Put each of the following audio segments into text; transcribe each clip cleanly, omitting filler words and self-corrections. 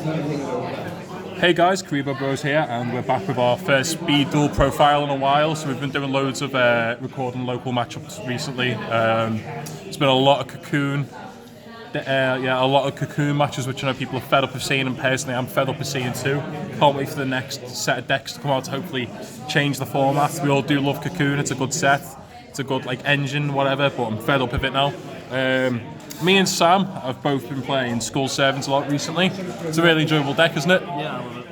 Hey guys, Karibo Bros here, and we're back with our first speed duel profile in a while. So we've been doing loads of recording local matchups recently. It's been a lot of Caccoon, a lot of Caccoon matches, which I know people are fed up of seeing, and personally I'm fed up of seeing too. Can't wait for the next set of decks to come out to hopefully change the format. We all do love Caccoon, it's a good set, it's a good engine, whatever, but I'm fed up of it now. Me and Sam have both been playing Skull Servants a lot recently. It's a really enjoyable deck, isn't it? Yeah, I love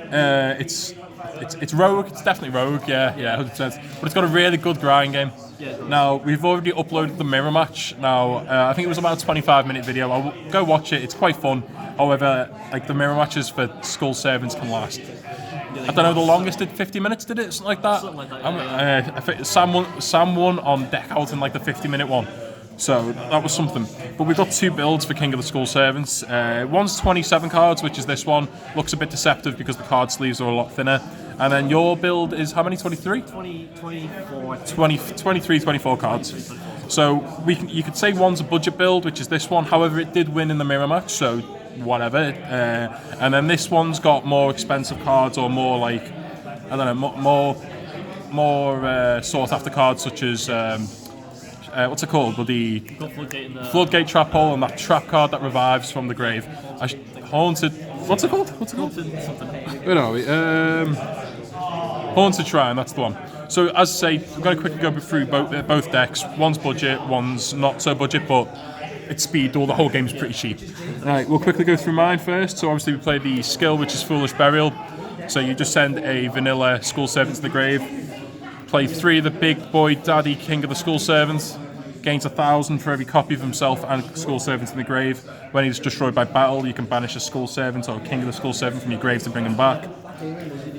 it. It's rogue. It's definitely rogue. Yeah, 100%. But it's got a really good grind game. Yeah, now we've already uploaded the mirror match. Now I think it was about a 25-minute video. I'll go watch it. It's quite fun. However, the mirror matches for Skull Servants can last. I don't know. The longest did 50 minutes. Did it? Something like that. Something like that. I think Sam won on deck out in the 50-minute one. So that was something. But we've got two builds for King of the Skull Servants. One's 27 cards, which is this one. Looks a bit deceptive because the card sleeves are a lot thinner. And then your build is how many? 23? 24. 23, 24 cards. So you could say one's a budget build, which is this one. However, it did win in the mirror match, so whatever. And then this one's got more expensive cards, or more I don't know, more sought after cards, such as what's it called? Well, the Floodgate Trap Hole, and that trap card that revives from the grave. Haunted. What's it called? Haunted something. Where are we? Haunted Shrine. That's the one. So as I say, we're going to quickly go through both decks. One's budget, one's not so budget, but it's speed duel. The whole game's pretty cheap. Right, we'll quickly go through mine first. So obviously we play the skill, which is Foolish Burial. So you just send a vanilla Skull Servant to the grave. Play 3 of the big boy daddy King of the Skull Servants. Gains 1,000 for every copy of himself and Skull Servant in the grave. When he's destroyed by battle, you can banish a Skull Servant or King of the Skull Servant from your grave to bring him back.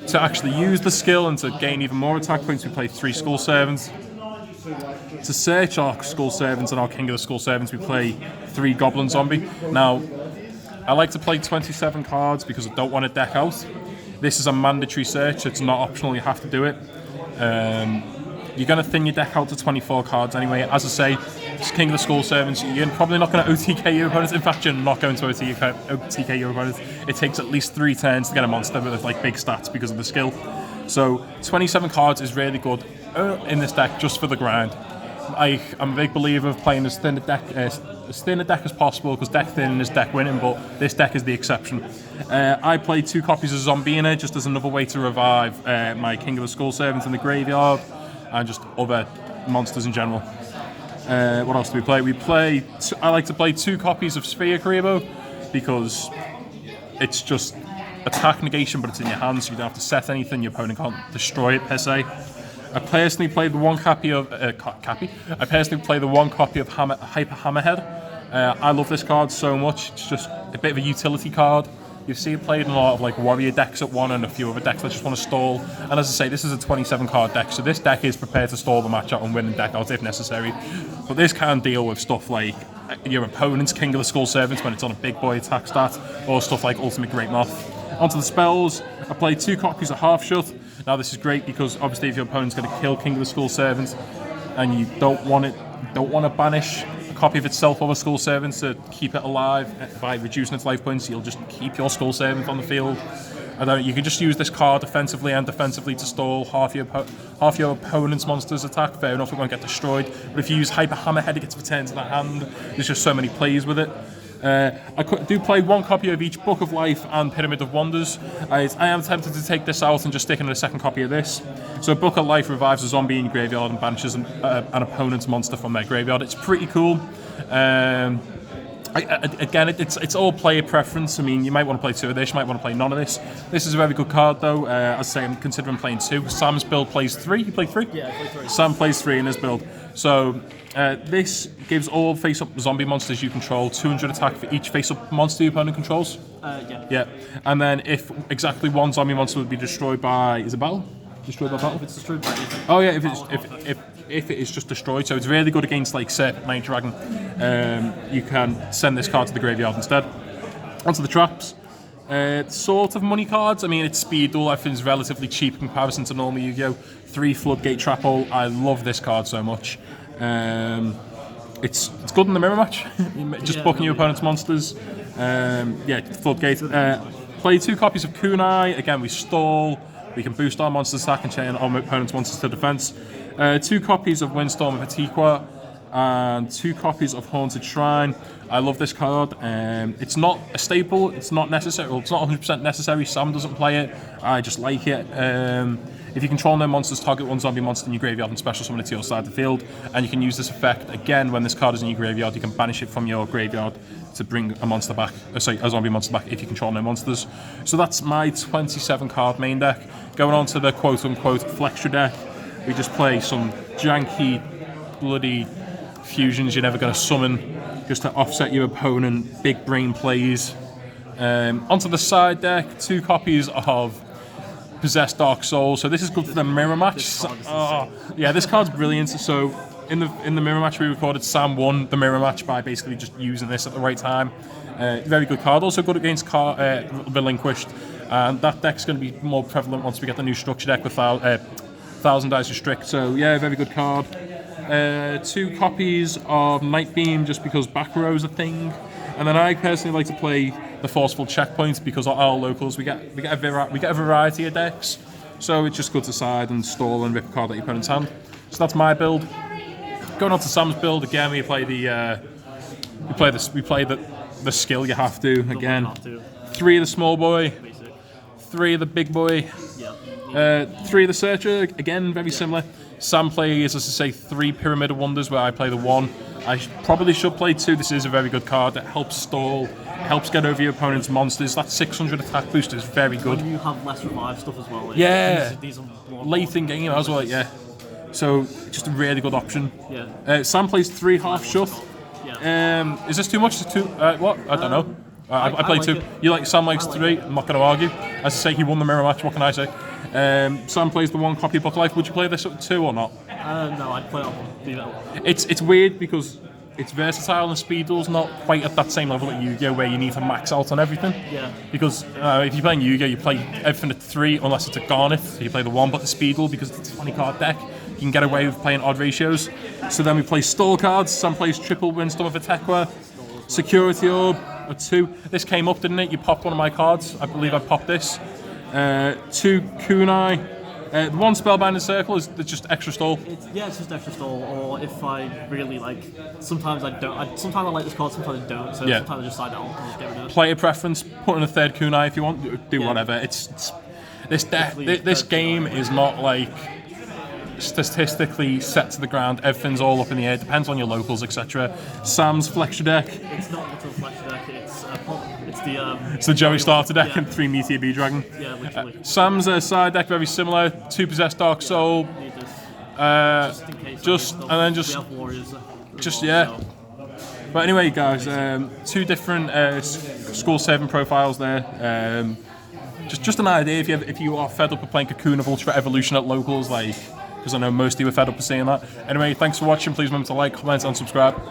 To actually use the skill and to gain even more attack points, we play 3 Skull Servants. To search our Skull Servants and our King of the Skull Servants, we play 3 Goblin Zombie. Now, I like to play 27 cards because I don't want to deck out. This is a mandatory search, it's not optional, you have to do it. You're going to thin your deck out to 24 cards anyway. As I say, it's King of the Skull Servants. You're probably not going to OTK your opponents. In fact, you're not going to OTK your opponents. It takes at least 3 turns to get a monster with big stats because of the skill. So 27 cards is really good in this deck just for the grind. I'm a big believer of playing as thin a deck as possible, because deck thin is deck winning, but this deck is the exception. I played 2 copies of Zombina just as another way to revive my King of the Skull Servants in the graveyard, and just other monsters in general. What else do we play? I like to play 2 copies of Sphere Karibo, because it's just attack negation, but it's in your hand, so you don't have to set anything. Your opponent can't destroy it per se. I personally played the one copy of I personally play the one copy of Hyper Hammerhead. I love this card so much. It's just a bit of a utility card. You see it played in a lot of warrior decks at one, and a few other decks that just want to stall. And as I say, this is a 27 card deck, so this deck is prepared to stall the match out and win the deck out if necessary. But this can deal with stuff like your opponent's King of the Skull Servants when it's on a big boy attack stat, or stuff like Ultimate Great Moth. Onto the spells, I played 2 copies of Half Shut. Now this is great because obviously if your opponent's going to kill King of the Skull Servants and you don't want to banish a copy of itself or a Skull Servant to keep it alive by reducing its life points, you'll just keep your Skull Servant on the field. You can just use this card offensively and defensively to stall half your opponent's monster's attack. Fair enough, it won't get destroyed. But if you use Hyper Hammerhead, it gets returned to the hand. There's just so many plays with it. I do play 1 copy of each Book of Life and Pyramid of Wonders. I am tempted to take this out and just stick in a second copy of this. So Book of Life revives a zombie in your graveyard and banishes an opponent's monster from their graveyard. It's pretty cool. Again, it's all player preference. I mean, you might want to play 2 of this, you might want to play none of this. This is a very good card though. As I say, I'm considering playing 2. Sam's build plays 3. You play 3? Yeah, I play 3. Sam plays 3 in his build. So this gives all face-up zombie monsters you control 200 attack for each face-up monster your opponent controls. Yeah. And then if exactly 1 zombie monster would be destroyed by, is it battle? Destroyed by battle? If it's destroyed by anything. Oh yeah, if it is just destroyed. So it's really good against Serpent Mage Dragon. You can send this card to the graveyard instead. Onto the traps. Sort of money cards. I mean, it's speed duel. I think it's relatively cheap in comparison to normal Yu-Gi-Oh! 3 Floodgate Trap Hole. I love this card so much. It's good in the mirror match. Just booking your opponent's monsters. Floodgate. Play 2 copies of Kunai. Again, we stall. We can boost our monsters' attack and chain our opponent's monsters to defense. 2 copies of Windstorm of Atiqua and 2 copies of Haunted Shrine. I love this card. It's not a staple. It's not necessary. Well, it's not 100% necessary. Sam doesn't play it. I just like it. If you control no monsters, target one zombie monster in your graveyard and special summon it to your side of the field. And you can use this effect again when this card is in your graveyard. You can banish it from your graveyard to bring a monster back. A zombie monster back if you control no monsters. So that's my 27 card main deck. Going on to the quote unquote Flextra deck. We just play some janky, bloody fusions you're never going to summon just to offset your opponent. Big brain plays. Onto the side deck, 2 copies of Possessed Dark Soul. So this is good for the mirror match. Yeah, this card's brilliant. So in the mirror match we recorded, Sam won the mirror match by basically just using this at the right time. Very good card. Also good against Relinquished. And that deck's going to be more prevalent once we get the new structure deck with 1,000 Dice Restrict. So yeah, very good card. 2 copies of Night Beam just because back row is a thing. And then I personally like to play the Forceful Checkpoint because our locals we get a variety of decks, so it's just good to side and stall and rip a card out your opponent's hand. So that's my build. Going on to Sam's build again, we play the skill you have to again. 3 of the small boy, 3 of the big boy, 3 of the searcher again, very similar. Sam plays, as I say, 3 Pyramid of Wonders where I play the 1. I probably should play 2. This is a very good card. It helps stall, helps get over your opponent's monsters. That 600 attack boost is very good. And you have less revive stuff as well. Like, yeah, these are late in game as well. Yeah, so just a really good option. Yeah. Sam plays 3 half shut. Yeah. Is this too much? What? I don't know. I play like 2. it. You like Sam likes 3. I'm not going to argue. As I say, he won the mirror match. What can I say? Sam plays the 1 copy of Book Life. Would you play this at 2 or not? No, I'd play it on the It's weird because it's versatile and speed duel's not quite at that same level at Yu-Gi-Oh where you need to max out on everything. Yeah. Because if you're playing Yu-Gi-Oh, you play everything at 3 unless it's a Garnet. So you play the 1, but the speed duel because it's a 20 card deck. You can get away with playing odd ratios. So then we play stall cards. Sam plays triple Windstorm of Atiqua, Security Orb at 2. This came up, didn't it? You popped one of my cards. I believe I popped this. 2 Kunai. The 1 Spellbinding Circle is just extra stall. It's just extra stall, or if I really like, sometimes I don't. Sometimes I like this card, sometimes I don't. So sometimes I just side out and just get rid of it. Player preference. Put in a 3rd Kunai if you want. Do whatever. It's this game is not like statistically set to the ground. Everything's all up in the air. Depends on your locals, etc. Sam's Flextra deck. It's not the Flextra deck. It's the Joey starter deck and 3 Meteor Bee Dragon. Yeah, literally. Sam's side deck very similar. 2 Possessed Dark Soul. Just in case. And then we have warriors. But anyway, guys, 2 different school saving profiles there. Just an idea if you are fed up of playing Caccoon of Ultra Evolution at locals, like, because I know most of you are fed up of seeing that. Anyway, thanks for watching. Please remember to like, comment, and subscribe.